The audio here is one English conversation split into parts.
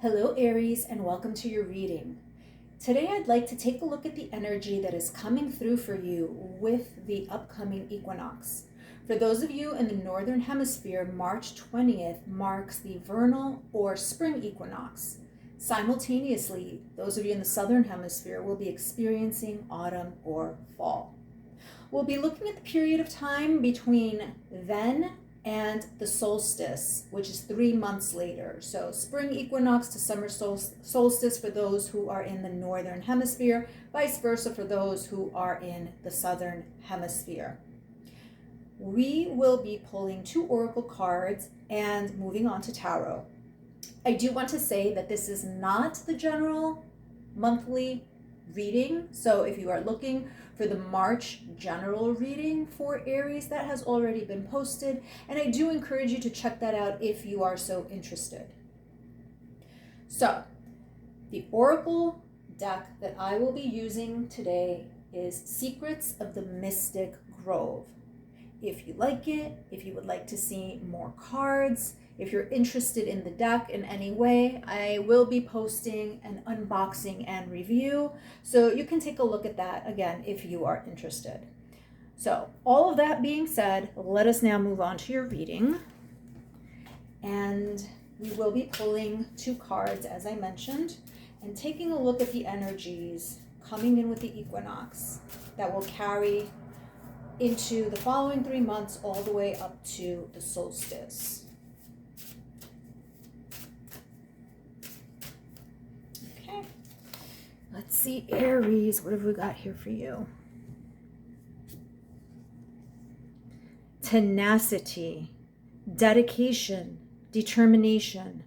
Hello Aries, and welcome to your reading. Today I'd like to take a look at the energy that is coming through for you with the upcoming equinox. For those of you in the Northern Hemisphere, March 20th marks the vernal or spring equinox. Simultaneously, those of you in the Southern Hemisphere will be experiencing autumn or fall. We'll be looking at the period of time between then and the solstice, which is 3 months later. So spring equinox to summer solstice for those who are in the Northern Hemisphere, vice versa for those who are in the Southern Hemisphere. We will be pulling 2 oracle cards and moving on to tarot. I do want to say that this is not the general monthly reading. So if you are looking for the March general reading for Aries, that has already been posted, and I do encourage you to check that out if you are so interested. So the oracle deck that I will be using today is Secrets of the Mystic Grove. If you like it, if you would like to see more cards, if you're interested in the deck in any way, I will be posting an unboxing and review, so you can take a look at that again if you are interested. So all of that being said, let us now move on to your reading. And we will be pulling 2 cards, as I mentioned, and taking a look at the energies coming in with the equinox that will carry into the following 3 months all the way up to the solstice. Okay, let's see, Aries, what have we got here for you? Tenacity, dedication, determination,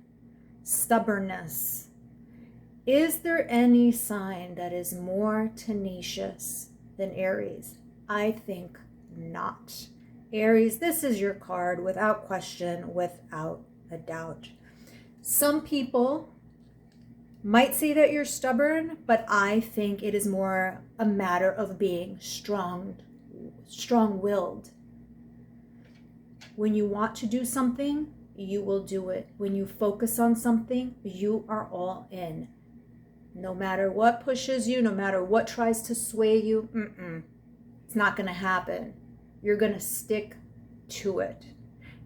stubbornness. Is there any sign that is more tenacious than Aries? I think not. Aries, this is your card without question, without a doubt. Some people might say that you're stubborn, but I think it is more a matter of being strong-willed. When you want to do something, you will do it. When you focus on something, you are all in. No matter what pushes you, no matter what tries to sway you, it's not going to happen. You're going to stick to it.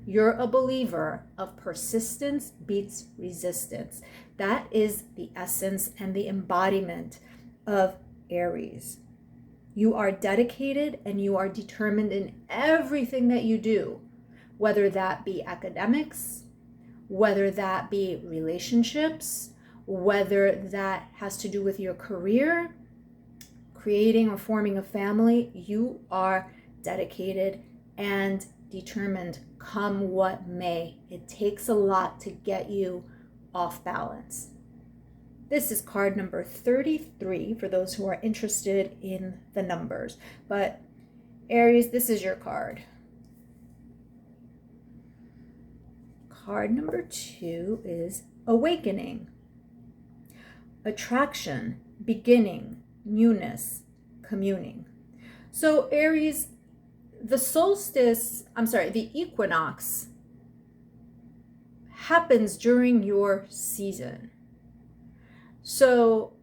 You're a believer of persistence beats resistance. That is the essence and the embodiment of Aries. You are dedicated and you are determined in everything that you do, whether that be academics, whether that be relationships, whether that has to do with your career, creating or forming a family. You are dedicated and determined, come what may. It takes a lot to get you off balance. This is card number 33 for those who are interested in the numbers. But Aries, this is your card. Card number 2 is awakening, attraction, beginning, newness, communing. So Aries, the equinox happens during your season. So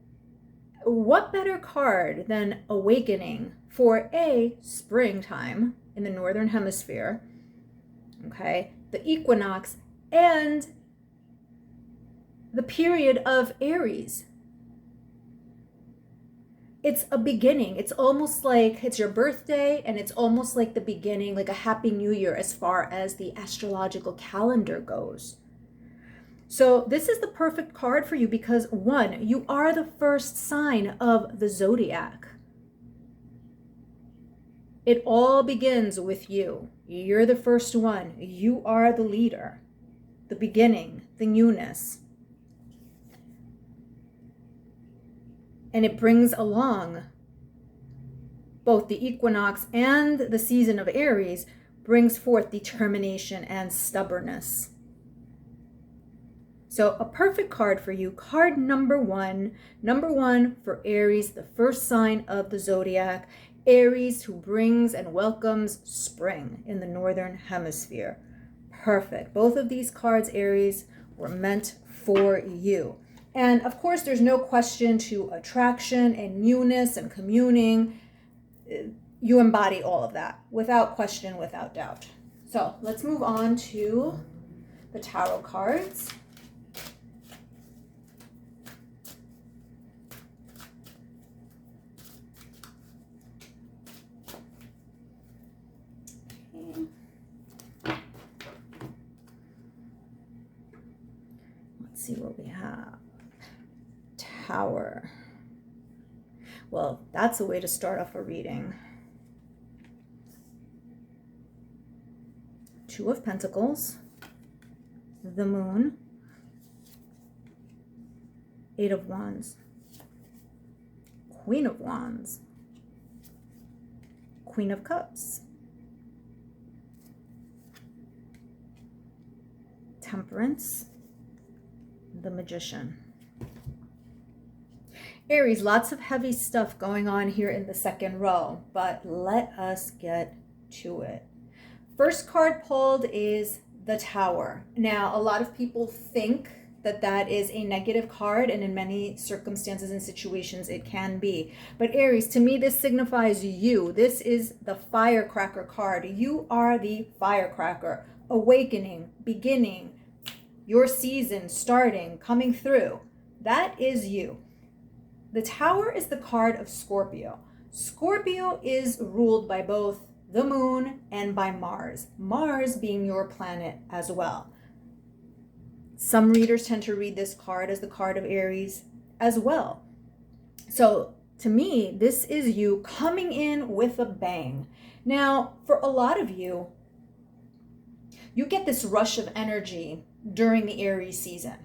what better card than awakening for a springtime in the Northern Hemisphere, okay, the equinox, and the period of Aries. It's a beginning. It's almost like it's your birthday, and it's almost like the beginning, like a happy new year as far as the astrological calendar goes. So this is the perfect card for you because 1, you are the first sign of the zodiac. It all begins with you. You're the first one. You are the leader, the beginning, the newness. And it brings along both the equinox and the season of Aries, brings forth determination and stubbornness. So a perfect card for you. Card number 1. Number 1 for Aries, the first sign of the zodiac. Aries, who brings and welcomes spring in the Northern Hemisphere. Perfect. Both of these cards, Aries, were meant for you. And of course, there's no question to attraction and newness and communing. You embody all of that without question, without doubt. So let's move on to the tarot cards. Okay. Let's see what we have. Tower. Well, that's a way to start off a reading. Two of Pentacles, the Moon, Eight of Wands, Queen of Wands, Queen of Cups, Temperance, the Magician. Aries, lots of heavy stuff going on here in the second row, but let us get to it. First card pulled is the Tower. Now, a lot of people think that that is a negative card, and in many circumstances and situations it can be. But Aries, to me, this signifies you. This is the firecracker card. You are the firecracker, awakening, beginning, your season starting, coming through. That is you. The Tower is the card of Scorpio. Scorpio is ruled by both the Moon and by Mars. Mars being your planet as well. Some readers tend to read this card as the card of Aries as well. So to me, this is you coming in with a bang. Now, for a lot of you, you get this rush of energy during the Aries season.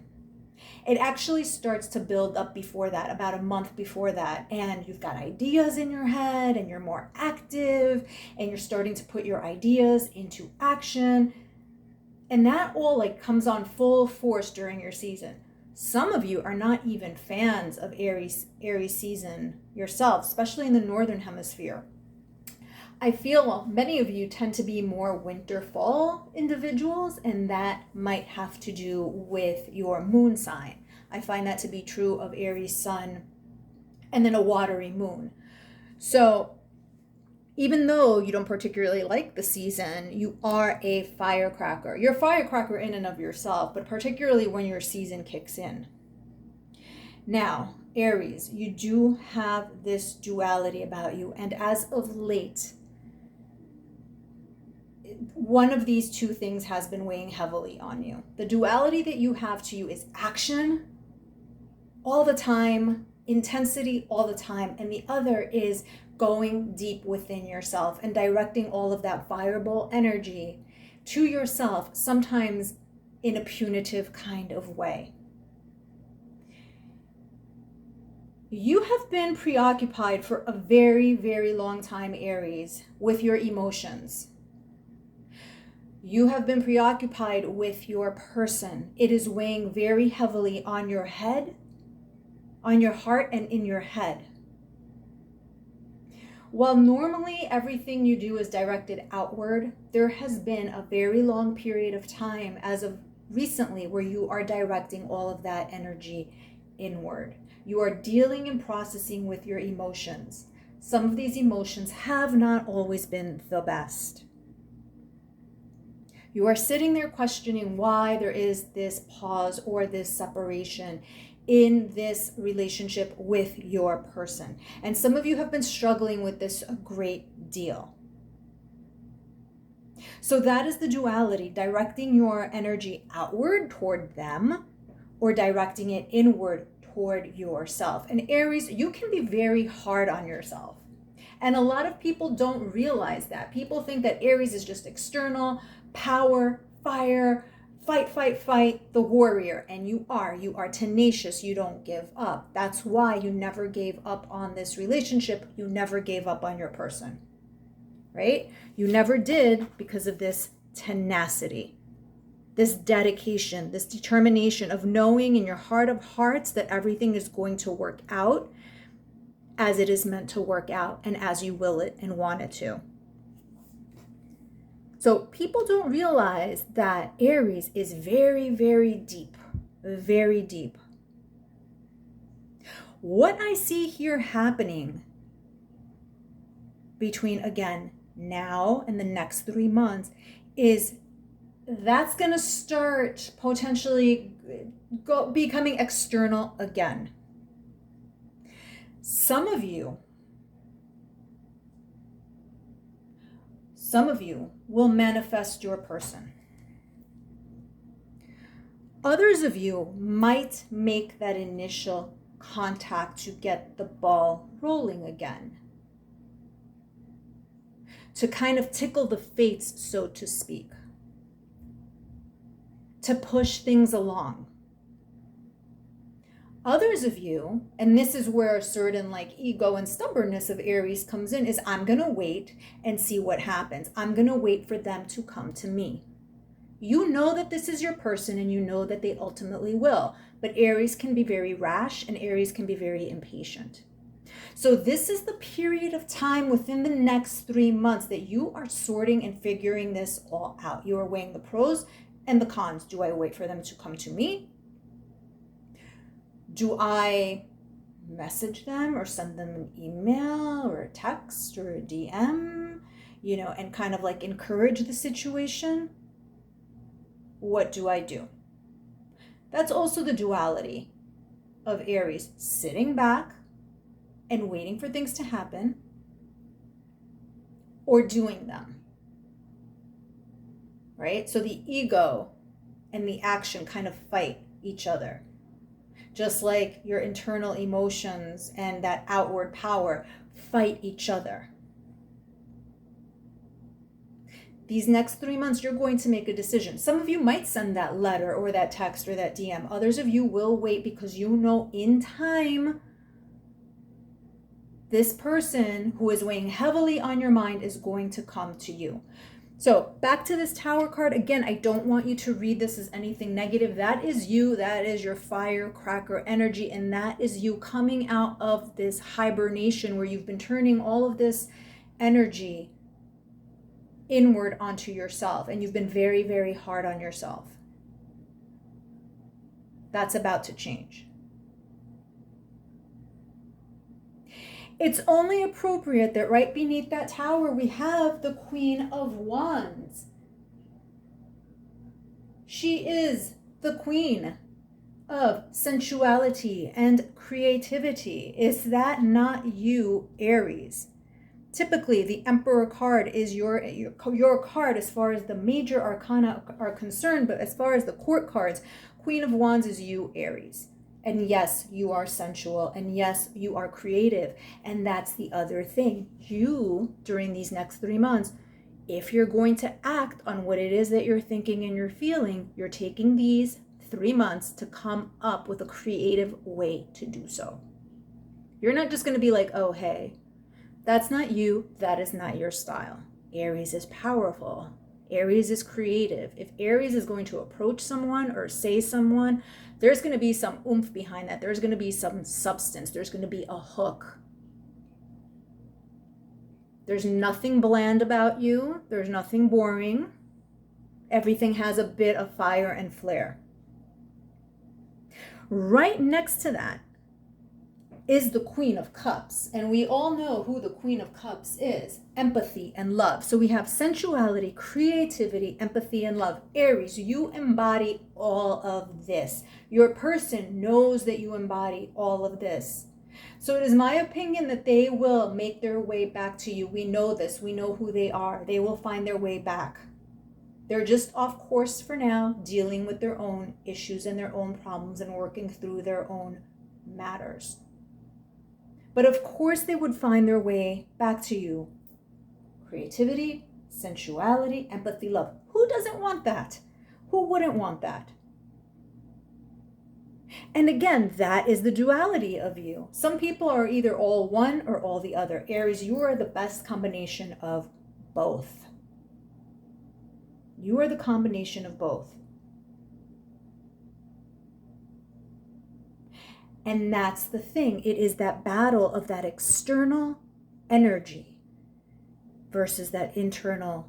It actually starts to build up before that, about a month before that. And you've got ideas in your head and you're more active and you're starting to put your ideas into action. And that all like comes on full force during your season. Some of you are not even fans of Aries season yourself, especially in the Northern Hemisphere. I feel many of you tend to be more winter-fall individuals, and that might have to do with your moon sign. I find that to be true of Aries sun and then a watery moon. So even though you don't particularly like the season, you are a firecracker. You're a firecracker in and of yourself, but particularly when your season kicks in. Now, Aries, you do have this duality about you, and as of late, one of these two things has been weighing heavily on you. The duality that you have to you is action all the time, intensity all the time, and the other is going deep within yourself and directing all of that fireball energy to yourself, sometimes in a punitive kind of way. You have been preoccupied for a very, very long time, Aries, with your emotions. You have been preoccupied with your person. It is weighing very heavily on your head, on your heart, and in your head. While normally everything you do is directed outward, there has been a very long period of time as of recently where you are directing all of that energy inward. You are dealing and processing with your emotions. Some of these emotions have not always been the best. You are sitting there questioning why there is this pause or this separation in this relationship with your person. And some of you have been struggling with this a great deal. So that is the duality, directing your energy outward toward them or directing it inward toward yourself. And Aries, you can be very hard on yourself. And a lot of people don't realize that. People think that Aries is just external, power, fire, fight, the warrior. And you are tenacious. You don't give up. That's why you never gave up on this relationship. You never gave up on your person, right? You never did because of this tenacity, this dedication, this determination of knowing in your heart of hearts that everything is going to work out as it is meant to work out and as you will it and want it to. So people don't realize that Aries is very, very deep. very deep. What I see here happening between, again, now and the next 3 months is that's going to start potentially becoming external again. Some of you will manifest your person. Others of you might make that initial contact to get the ball rolling again, to kind of tickle the fates, so to speak, to push things along. Others of you, and this is where a certain like ego and stubbornness of Aries comes in, is I'm going to wait and see what happens. I'm going to wait for them to come to me. You know that this is your person and you know that they ultimately will. But Aries can be very rash and Aries can be very impatient. So this is the period of time within the next 3 months that you are sorting and figuring this all out. You are weighing the pros and the cons. Do I wait for them to come to me? Do I message them or send them an email or a text or a DM, and kind of like encourage the situation? What do I do? That's also the duality of Aries, sitting back and waiting for things to happen or doing them, right? So the ego and the action kind of fight each other. Just like your internal emotions and that outward power fight each other. These next 3 months, you're going to make a decision. Some of you might send that letter or that text or that DM. Others of you will wait because you know in time, this person who is weighing heavily on your mind is going to come to you. So back to this Tower card. Again, I don't want you to read this as anything negative. That is you. That is your firecracker energy. And that is you coming out of this hibernation where you've been turning all of this energy inward onto yourself. And you've been very, very hard on yourself. That's about to change. It's only appropriate that right beneath that tower, we have the Queen of Wands. She is the queen of sensuality and creativity. Is that not you, Aries? Typically, the Emperor card is your card as far as the major arcana are concerned, but as far as the court cards, Queen of Wands is you, Aries. And yes, you are sensual, and yes, you are creative. And that's the other thing. You, during these next 3 months, if you're going to act on what it is that you're thinking and you're feeling, you're taking these 3 months to come up with a creative way to do so. You're not just going to be like, oh, hey, that's not you. That is not your style. Aries is powerful. Aries is creative. If Aries is going to approach someone or say someone, there's going to be some oomph behind that. There's going to be some substance. There's going to be a hook. There's nothing bland about you. There's nothing boring. Everything has a bit of fire and flair. Right next to that is the Queen of Cups. And we all know who the Queen of Cups is. Empathy and love. So we have sensuality, creativity, empathy, and love. Aries, you embody all of this. Your person knows that you embody all of this. So it is my opinion that they will make their way back to you. We know this. We know who they are. They will find their way back. They're just off course for now, dealing with their own issues and their own problems and working through their own matters. But of course they would find their way back to you. Creativity, sensuality, empathy, love. Who doesn't want that? Who wouldn't want that? And again, that is the duality of you. Some people are either all one or all the other. Aries, you are the best combination of both. You are the combination of both. And that's the thing. It is that battle of that external energy versus that internal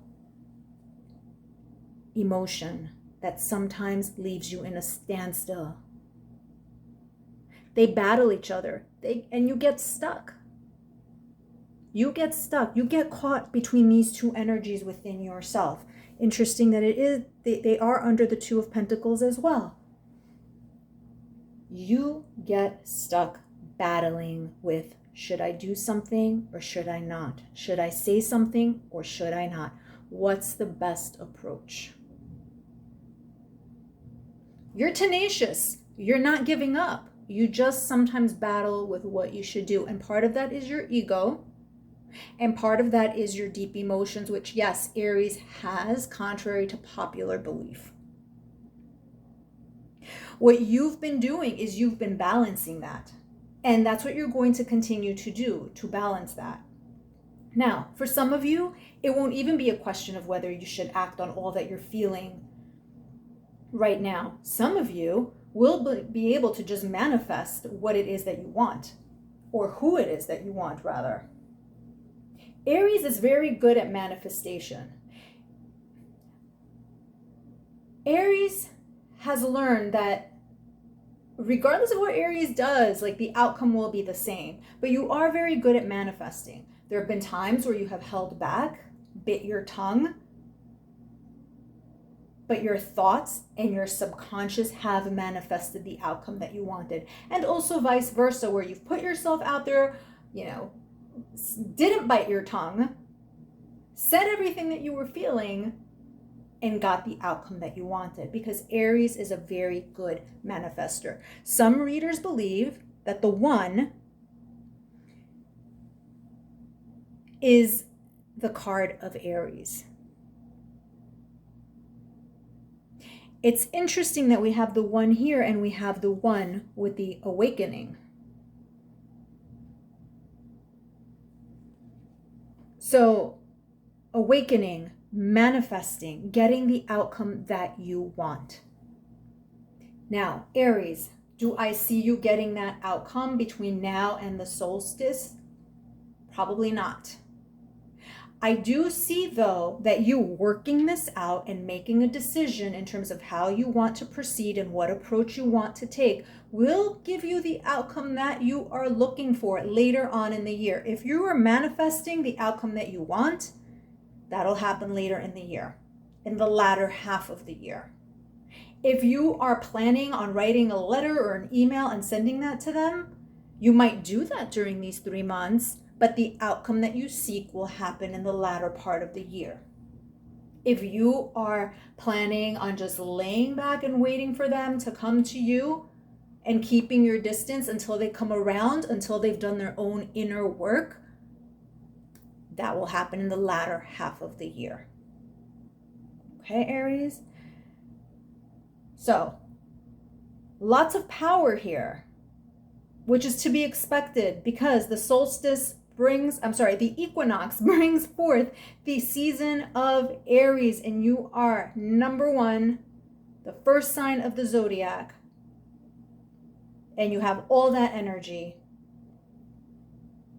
emotion that sometimes leaves you in a standstill. They battle each other, and you get stuck. You get stuck. You get caught between these two energies within yourself. Interesting that they are under the Two of Pentacles as well. You get stuck battling with, should I do something or should I not? Should I say something or should I not? What's the best approach? You're tenacious. You're not giving up. You just sometimes battle with what you should do. And part of that is your ego. And part of that is your deep emotions, which, yes, Aries has, contrary to popular belief. What you've been doing is you've been balancing that. And that's what you're going to continue to do, to balance that. Now, for some of you, it won't even be a question of whether you should act on all that you're feeling right now. Some of you will be able to just manifest what it is that you want, or who it is that you want, rather. Aries is very good at manifestation. Aries has learned that regardless of what Aries does, like, the outcome will be the same. But you are very good at manifesting. There have been times where you have held back, bit your tongue, but your thoughts and your subconscious have manifested the outcome that you wanted. And also vice versa, where you've put yourself out there, didn't bite your tongue, said everything that you were feeling, and got the outcome that you wanted, because Aries is a very good manifester. Some readers believe that the one is the card of Aries. It's interesting that we have the one here and we have the one with the awakening. So, awakening, manifesting, getting the outcome that you want. Now, Aries, do I see you getting that outcome between now and the solstice? Probably not. I do see, though, that you working this out and making a decision in terms of how you want to proceed and what approach you want to take will give you the outcome that you are looking for later on in the year. If you are manifesting the outcome that you want, that'll happen later in the year, in the latter half of the year. If you are planning on writing a letter or an email and sending that to them, you might do that during these 3 months, but the outcome that you seek will happen in the latter part of the year. If you are planning on just laying back and waiting for them to come to you and keeping your distance until they come around, until they've done their own inner work, that will happen in the latter half of the year. Okay, Aries? So, lots of power here, which is to be expected because the equinox brings forth the season of Aries, and you are number one, the first sign of the zodiac, and you have all that energy,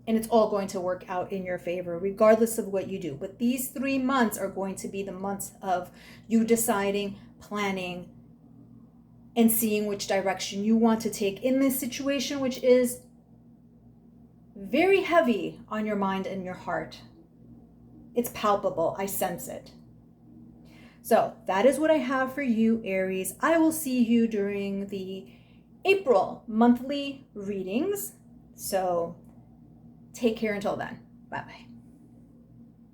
and it's all going to work out in your favor regardless of what you do. But these 3 months are going to be the months of you deciding, planning, and seeing which direction you want to take in this situation, which is very heavy on your mind and your heart. It's palpable. I sense it. So that is what I have for you, Aries. I will see you during the April monthly readings. So take care until then. Bye-bye.